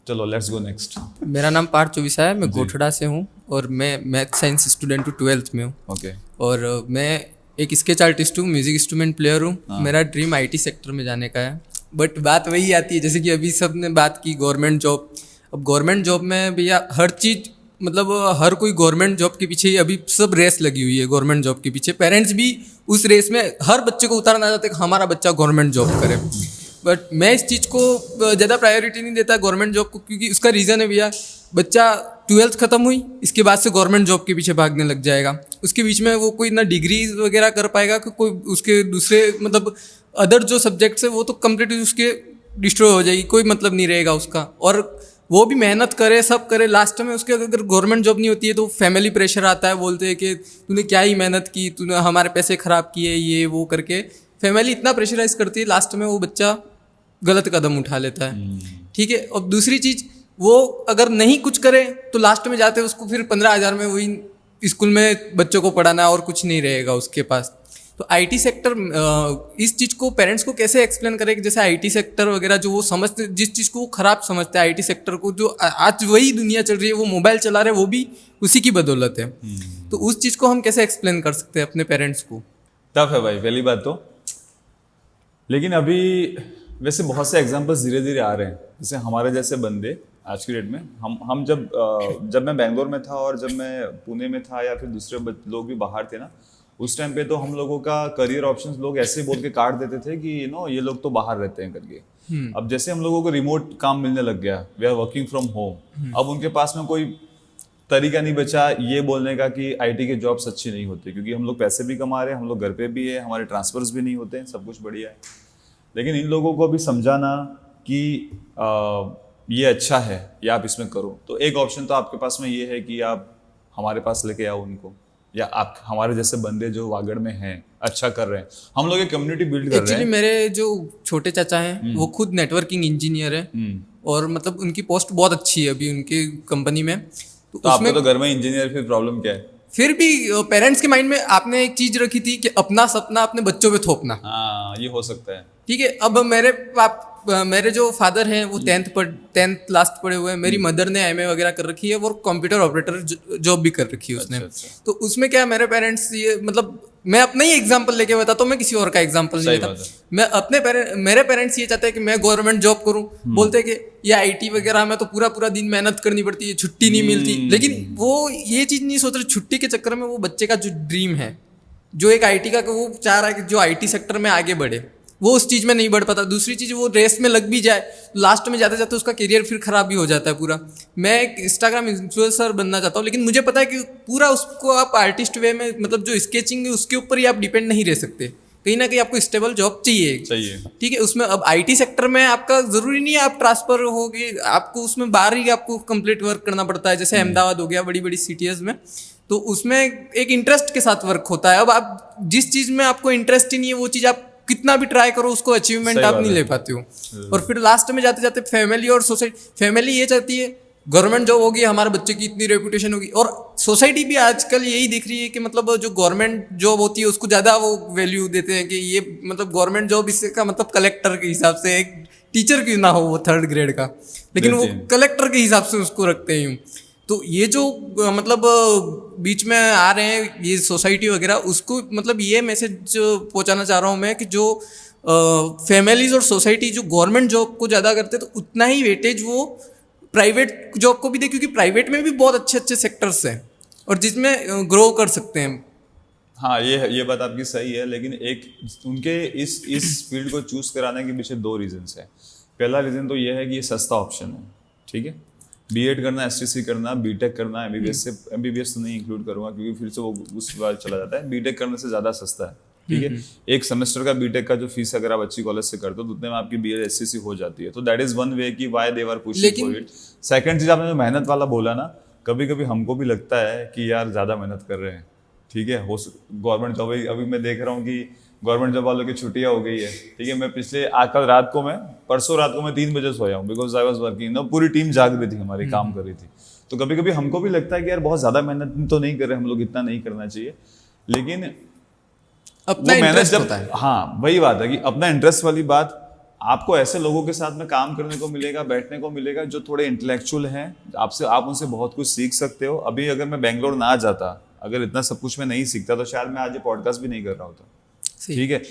चलो let's go next. मेरा नाम पार्थ चौबीसा है, मैं गोठड़ा से हूँ और मैं मैथ साइंस स्टूडेंट हूँ, 12th में हूँ। ओके। और मैं एक स्केच आर्टिस्ट हूँ, म्यूजिक इंस्ट्रूमेंट प्लेयर हूँ। मेरा ड्रीम आईटी सेक्टर में जाने का है। बट बात वही आती है जैसे कि अभी सब ने बात की गवर्नमेंट जॉब। अब गवर्नमेंट जॉब में भैया हर चीज़ मतलब हर कोई गवर्नमेंट जॉब के पीछे ही अभी सब रेस लगी हुई है। गवर्नमेंट जॉब के पीछे पेरेंट्स भी उस रेस में हर बच्चे को उतारना चाहते हैं कि हमारा बच्चा गवर्नमेंट जॉब करे। बट मैं इस चीज़ को ज़्यादा प्रायोरिटी नहीं देता गवर्नमेंट जॉब को, क्योंकि उसका रीज़न है भैया, बच्चा 12th खत्म हुई इसके बाद से गवर्नमेंट जॉब के पीछे भागने लग जाएगा। उसके बीच में वो कोई ना डिग्री वगैरह कर पाएगा कि कोई उसके दूसरे मतलब अदर जो सब्जेक्ट्स है वो तो कंप्लीट उसके डिस्ट्रॉय हो जाएगी, कोई मतलब नहीं रहेगा उसका। और वो भी मेहनत करे सब करे, लास्ट में उसके अगर गवर्नमेंट जॉब नहीं होती है तो फैमिली प्रेशर आता है, बोलते हैं कि तूने क्या ही मेहनत की, तूने हमारे पैसे ख़राब किए, ये वो करके फैमिली इतना प्रेशराइज करती है, लास्ट में वो बच्चा गलत कदम उठा लेता है। ठीक है। और दूसरी चीज़, वो अगर नहीं कुछ करे तो लास्ट में जाते उसको फिर 15,000 में वही स्कूल में बच्चों को पढ़ाना और कुछ नहीं रहेगा उसके पास। तो आईटी सेक्टर इस चीज़ को पेरेंट्स को कैसे एक्सप्लेन करें कि जैसे आईटी सेक्टर वगैरह जो वो समझते, जिस चीज़ को वो ख़राब समझते हैं आईटी सेक्टर को, जो आज वही दुनिया चल रही है, वो मोबाइल चला रहे हैं वो भी उसी की बदौलत है। तो उस चीज़ को हम कैसे एक्सप्लेन कर सकते हैं अपने पेरेंट्स को? टफ है भाई पहली बात तो। लेकिन अभी वैसे बहुत से एग्जांपल्स धीरे धीरे आ रहे हैं। जैसे हमारे जैसे बंदे आज की डेट में, हम जब मैं बेंगलोर में था और जब मैं पुणे में था या फिर दूसरे लोग भी बाहर थे ना, उस टाइम पे तो हम लोगों का करियर ऑप्शंस लोग ऐसे बोल के काट देते थे कि ये लोग तो बाहर रहते हैं करके। अब जैसे हम लोगों को रिमोट काम मिलने लग गया, we are working from home, अब उनके पास में कोई तरीका नहीं बचा ये बोलने का कि आईटी के जॉब्स अच्छी नहीं होती, क्योंकि हम लोग पैसे भी कमा रहे हैं, हम लोग घर पे भी है, हमारे ट्रांसफर्स भी नहीं होते हैं, सब कुछ बढ़िया है। लेकिन इन लोगों को भी समझाना कि ये अच्छा है या आप इसमें करो, तो एक ऑप्शन तो आपके पास में ये है कि आप हमारे पास लेके आओ उनको, या आप हमारे जैसे बंदे जो वागड़ में हैं अच्छा कर रहे हैं, हम लोग एक कम्युनिटी बिल्ड कर रहे हैं। एक्चुअली मेरे जो छोटे चाचा हैं वो खुद नेटवर्किंग इंजीनियर है और मतलब उनकी पोस्ट बहुत अच्छी है अभी उनकी कंपनी में। तो आपको तो घर में इंजीनियर, फिर प्रॉब्लम क्या है? फिर भी पेरेंट्स के माइंड में आपने एक चीज रखी थी कि अपना सपना अपने बच्चों पे थोपना। हाँ, ये हो सकता है। ठीक है। अब मेरे जो फादर हैं वो 10th लास्ट पढ़े हुए हैं, मेरी मदर ने एमए वगैरह कर रखी है, वो कंप्यूटर ऑपरेटर जॉब भी कर रखी है उसने। अच्छा। तो उसमें क्या, मेरे पेरेंट्स ये मतलब मैं अपना ही एग्जांपल लेके बताता हूँ, मैं किसी और का एग्जांपल नहीं लेता। मैं मेरे पेरेंट्स ये चाहते हैं कि मैं गवर्नमेंट जॉब करूँ, बोलते हैं कि ये आईटी वगैरह में तो पूरा दिन मेहनत करनी पड़ती है, छुट्टी नहीं मिलती। लेकिन वो ये चीज़ नहीं सोच रहे, छुट्टी के चक्कर में वो बच्चे का जो ड्रीम है, जो एक आईटी का, वो चाह रहा है कि जो आईटी सेक्टर में आगे बढ़े, वो उस चीज़ में नहीं बढ़ पाता। दूसरी चीज़, वो रेस में लग भी जाए, लास्ट में जाते जाते उसका करियर फिर खराब भी हो जाता है पूरा। मैं एक इंस्टाग्राम इन्फ्लुएंसर बनना चाहता हूँ, लेकिन मुझे पता है कि पूरा उसको आप आर्टिस्ट वे में, मतलब जो स्केचिंग है उसके ऊपर ही आप डिपेंड नहीं रह सकते, कहीं ना कहीं आपको स्टेबल जॉब चाहिए। ठीक है। उसमें अब आईटी सेक्टर में आपका ज़रूरी नहीं है आप ट्रांसफर होगे, आपको उसमें बाहर ही आपको कंप्लीट वर्क करना पड़ता है, जैसे अहमदाबाद हो गया, बड़ी बड़ी सिटीज़ में, तो उसमें एक इंटरेस्ट के साथ वर्क होता है। अब आप जिस चीज़ में आपको इंटरेस्ट ही नहीं है, वो चीज़ आप कितना भी ट्राई करो उसको अचीवमेंट आप नहीं ले पाते हो। और फिर लास्ट में जाते जाते फैमिली और सोसाइटी, फैमिली ये चाहती है गवर्नमेंट जॉब होगी, हमारे बच्चे की इतनी रेपुटेशन होगी, और सोसाइटी भी आजकल यही देख रही है कि मतलब जो गवर्नमेंट जॉब होती है उसको ज़्यादा वो वैल्यू देते हैं कि ये मतलब गवर्नमेंट जॉब, इससे का मतलब कलेक्टर के हिसाब से, एक टीचर क्यों ना हो वो 3rd ग्रेड का, लेकिन वो कलेक्टर के हिसाब से उसको रखते हैं। तो ये जो मतलब बीच में आ रहे हैं ये सोसाइटी वगैरह, उसको मतलब ये मैसेज पहुंचाना चाह रहा हूँ मैं कि जो फैमिलीज और सोसाइटी जो गवर्नमेंट जॉब को ज़्यादा करते हैं, तो उतना ही वेटेज वो प्राइवेट जॉब को भी दे, क्योंकि प्राइवेट में भी बहुत अच्छे अच्छे सेक्टर्स हैं और जिसमें ग्रो कर सकते हैं। हाँ, ये बात आपकी सही है, लेकिन एक उनके इस फील्ड को चूज कराने के पीछे 2 रीजंस है। पहला रीजन तो ये है कि ये सस्ता ऑप्शन है। ठीक है। बीएड करना, एसटीसी करना, बीटेक करना, एमबीबीएस तो नहीं इंक्लूड करूंगा क्योंकि फिर से वो उस बार चला जाता है, बीटेक करने से ज़्यादा सस्ता है। ठीक है। एक सेमेस्टर का बीटेक का जो फीस अगर आप अच्छी कॉलेज से करते हो तो उतने में आपकी बीएड एसटीसी हो जाती है। तो दैट इज वन वे कि why they were pushing for it. Second चीज, आपने जो मेहनत वाला बोला ना, कभी कभी हमको भी लगता है कि यार ज़्यादा मेहनत कर रहे हैं। ठीक है। वो गवर्नमेंट जॉब, अभी मैं देख रहा हूँ कि गवर्नमेंट जॉब वालों की छुट्टियां हो गई है। ठीक है। मैं परसों रात को मैं 3 बजे सोया हूँ, बिकॉज आई वाज वर्किंग। पूरी टीम जाग रही थी, हमारी काम कर रही थी। तो कभी कभी हमको भी लगता है कि यार बहुत ज्यादा मेहनत तो नहीं कर रहे हम लोग, इतना नहीं करना चाहिए। लेकिन अपना इंटरेस्ट होता है। हाँ, वही बात है कि अपना इंटरेस्ट वाली बात आपको ऐसे लोगों के साथ में काम करने को मिलेगा, बैठने को मिलेगा जो थोड़े इंटेलेक्चुअल हैं, आपसे आप उनसे बहुत कुछ सीख सकते हो। अभी अगर मैं बेंगलोर ना जाता, अगर इतना सब कुछ मैं नहीं सीखता, तो शायद मैं आज ये पॉडकास्ट भी नहीं कर रहा होता। सही। ठीक है,